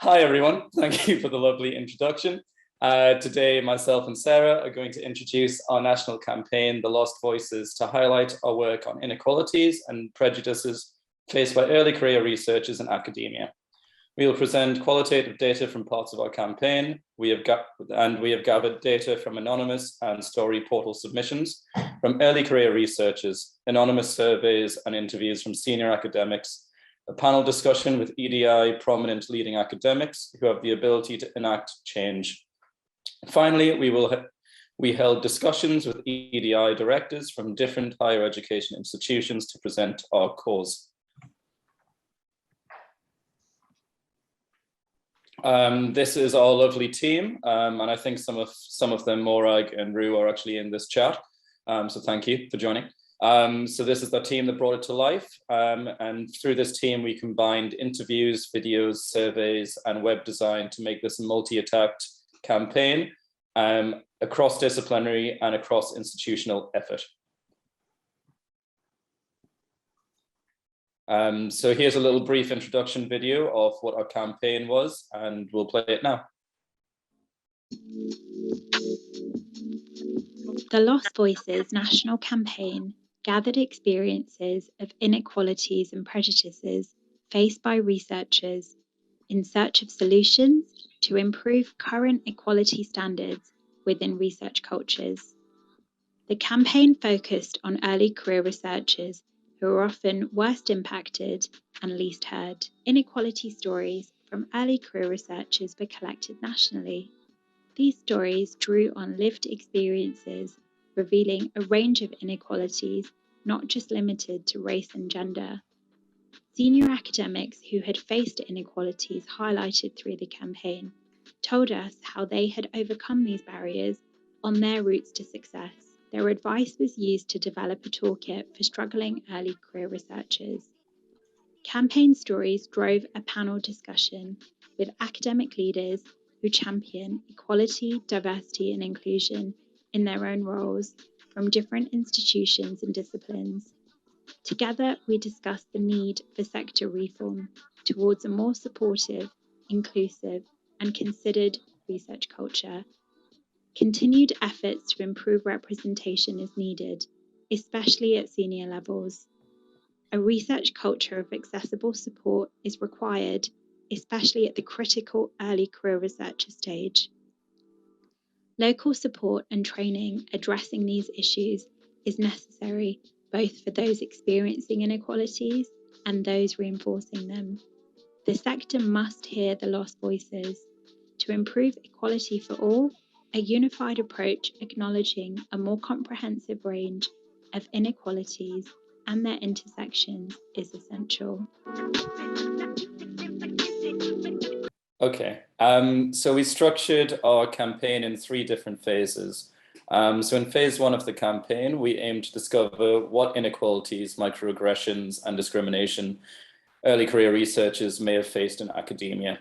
Hi, everyone. Thank you for the lovely introduction. Today, myself and Sarah are going to introduce our national campaign, The Lost Voices, to highlight our work on inequalities and prejudices faced by early career researchers in academia. We will present qualitative data from parts of our campaign. We have gathered data from anonymous and story portal submissions from early career researchers, anonymous surveys and interviews from senior academics, a panel discussion with EDI prominent leading academics who have the ability to enact change. Finally, we held discussions with EDI directors from different higher education institutions to present our cause. This is our lovely team, and I think some of them, Morag and Rue, are actually in this chat. So thank you for joining. So this is the team that brought it to life, and through this team we combined interviews, videos, surveys, and web design to make this a multi-attacked campaign, a cross-disciplinary and a cross-institutional effort. So here's a little brief introduction video of what our campaign was, and we'll play it now. The Lost Voices national campaign gathered experiences of inequalities and prejudices faced by researchers in search of solutions to improve current equality standards within research cultures. The campaign focused on early career researchers who are often worst impacted and least heard. Inequality stories from early career researchers were collected nationally. These stories drew on lived experiences, revealing a range of inequalities, not just limited to race and gender. Senior academics who had faced inequalities highlighted through the campaign told us how they had overcome these barriers on their routes to success. Their advice was used to develop a toolkit for struggling early career researchers. Campaign stories drove a panel discussion with academic leaders who champion equality, diversity, and inclusion in their own roles from different institutions and disciplines. Together, we discussed the need for sector reform towards a more supportive, inclusive, and considered research culture. Continued efforts to improve representation is needed, especially at senior levels. A research culture of accessible support is required, especially at the critical early career researcher stage. Local support and training addressing these issues is necessary both for those experiencing inequalities and those reinforcing them. The sector must hear the lost voices. To improve equality for all, a unified approach acknowledging a more comprehensive range of inequalities and their intersections is essential. Okay, so we structured our campaign in 3 different phases. So in phase 1 of the campaign, we aimed to discover what inequalities, microaggressions, and discrimination early career researchers may have faced in academia.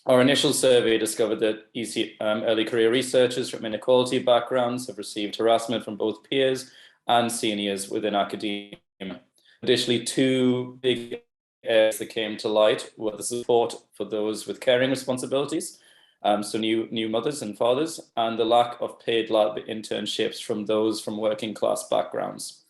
Our initial survey discovered that early career researchers from inequality backgrounds have received harassment from both peers and seniors within academia. Additionally, 2 big areas that came to light were the support for those with caring responsibilities, so new mothers and fathers, and the lack of paid lab internships from those from working class backgrounds.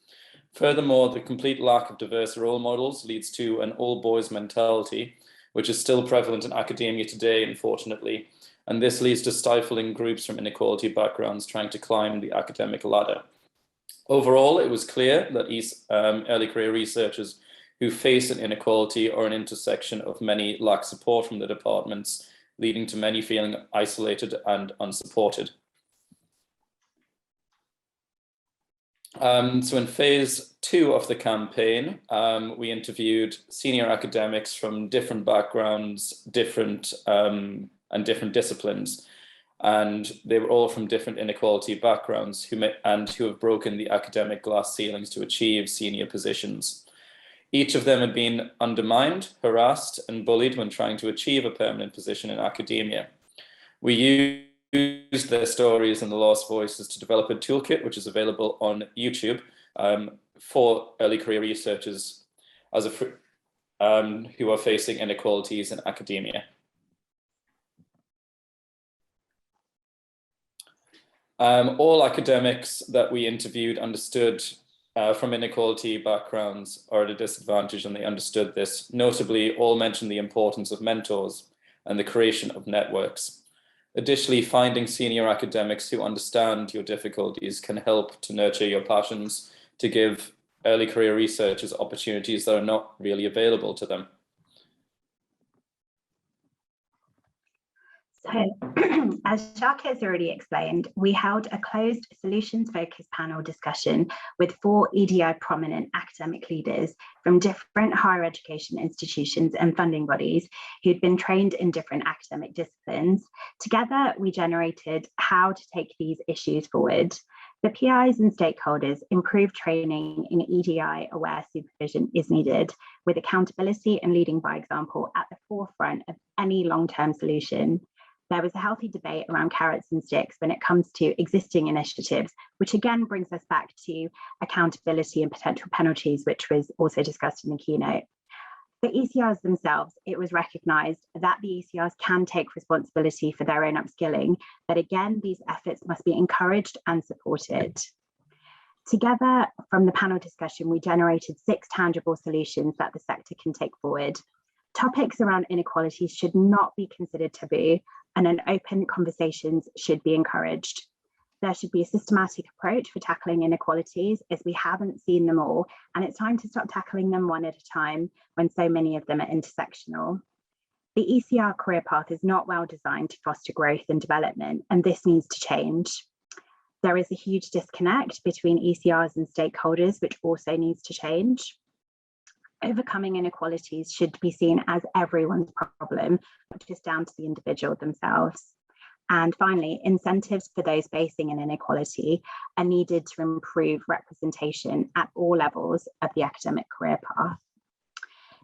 Furthermore, the complete lack of diverse role models leads to an all boys mentality, which is still prevalent in academia today, unfortunately, and this leads to stifling groups from inequality backgrounds trying to climb the academic ladder. Overall, it was clear that early career researchers who face an inequality or an intersection of many lack support from the departments, leading to many feeling isolated and unsupported. So in phase 2 of the campaign, we interviewed senior academics from different backgrounds, and different disciplines. And they were all from different inequality backgrounds who have broken the academic glass ceilings to achieve senior positions. Each of them had been undermined, harassed, and bullied when trying to achieve a permanent position in academia. We used their stories and the lost voices to develop a toolkit, which is available on YouTube for early career researchers who are facing inequalities in academia. All academics that we interviewed understood from inequality backgrounds are at a disadvantage, and they understood this. Notably, all mentioned the importance of mentors and the creation of networks. Additionally, finding senior academics who understand your difficulties can help to nurture your passions, to give early career researchers opportunities that are not really available to them. So, as Shaakir has already explained, we held a closed solutions-focused panel discussion with 4 EDI prominent academic leaders from different higher education institutions and funding bodies who'd been trained in different academic disciplines. Together, we generated how to take these issues forward. The PIs and stakeholders improved training in EDI-aware supervision is needed, with accountability and leading by example at the forefront of any long-term solution. There was a healthy debate around carrots and sticks when it comes to existing initiatives, which again brings us back to accountability and potential penalties, which was also discussed in the keynote. For ECRs themselves, it was recognised that the ECRs can take responsibility for their own upskilling, but again, these efforts must be encouraged and supported. Together, from the panel discussion, we generated 6 tangible solutions that the sector can take forward. Topics around inequalities should not be considered taboo, and an open conversations should be encouraged. There should be a systematic approach for tackling inequalities, as we haven't seen them all, and it's time to start tackling them one at a time when so many of them are intersectional. The ECR career path is not well designed to foster growth and development, and this needs to change. There is a huge disconnect between ECRs and stakeholders, which also needs to change. Overcoming inequalities should be seen as everyone's problem, not just down to the individual themselves. And finally, incentives for those facing an inequality are needed to improve representation at all levels of the academic career path.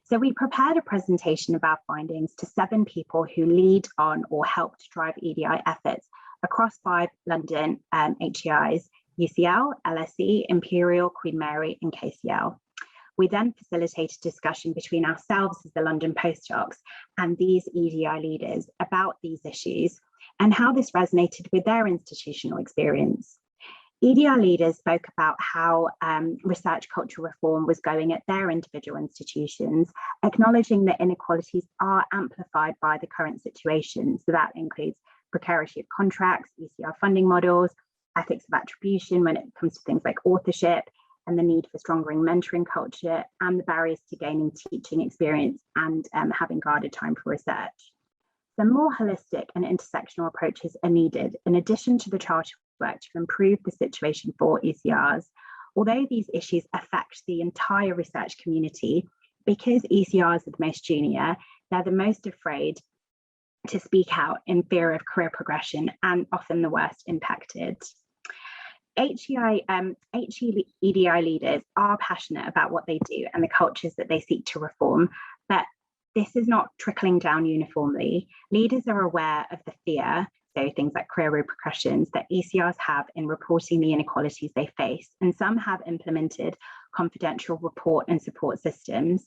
So we prepared a presentation of our findings to 7 people who lead on or help to drive EDI efforts across 5 London HEIs, UCL, LSE, Imperial, Queen Mary, and KCL. We then facilitated discussion between ourselves as the London postdocs and these EDI leaders about these issues and how this resonated with their institutional experience. EDI leaders spoke about how research culture reform was going at their individual institutions, acknowledging that inequalities are amplified by the current situation. So that includes precarity of contracts, ECR funding models, ethics of attribution when it comes to things like authorship, and the need for stronger mentoring culture, and the barriers to gaining teaching experience and having guarded time for research. The more holistic and intersectional approaches are needed, in addition to the charter work to improve the situation for ECRs. Although these issues affect the entire research community, because ECRs are the most junior, they're the most afraid to speak out in fear of career progression and often the worst impacted. EDI leaders are passionate about what they do and the cultures that they seek to reform, but this is not trickling down uniformly. Leaders are aware of the fear, so things like career repercussions, that ECRs have in reporting the inequalities they face, and some have implemented confidential report and support systems.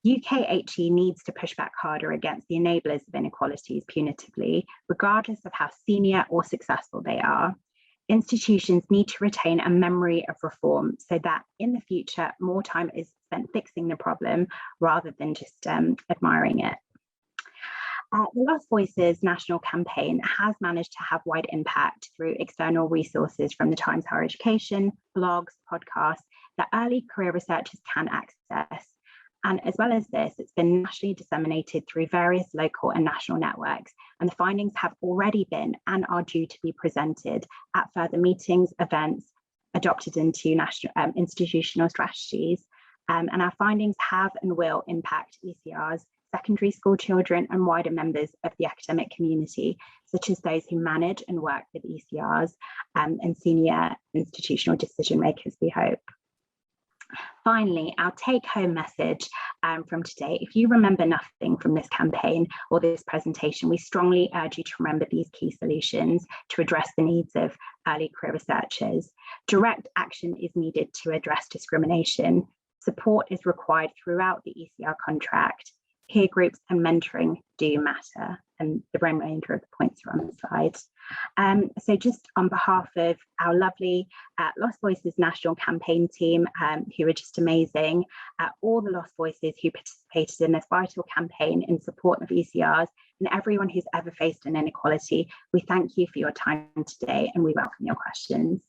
UKHE needs to push back harder against the enablers of inequalities punitively, regardless of how senior or successful they are. Institutions need to retain a memory of reform so that in the future, more time is spent fixing the problem rather than just admiring it. The Lost Voices national campaign has managed to have wide impact through external resources from the Times Higher Education, blogs, podcasts that early career researchers can access. And as well as this, it's been nationally disseminated through various local and national networks. And the findings have already been and are due to be presented at further meetings, events, adopted into national institutional strategies. And our findings have and will impact ECRs, secondary school children, and wider members of the academic community, such as those who manage and work with ECRs and senior institutional decision makers, we hope. Finally, our take-home message from today: if you remember nothing from this campaign or this presentation, we strongly urge you to remember these key solutions to address the needs of early career researchers. Direct action is needed to address discrimination. Support is required throughout the ECR contract. Peer groups and mentoring do matter, and the remainder of the points are on the slide. So just on behalf of our lovely Lost Voices National Campaign team, who are just amazing, all the Lost Voices who participated in this vital campaign in support of ECRs, and everyone who's ever faced an inequality, we thank you for your time today and we welcome your questions.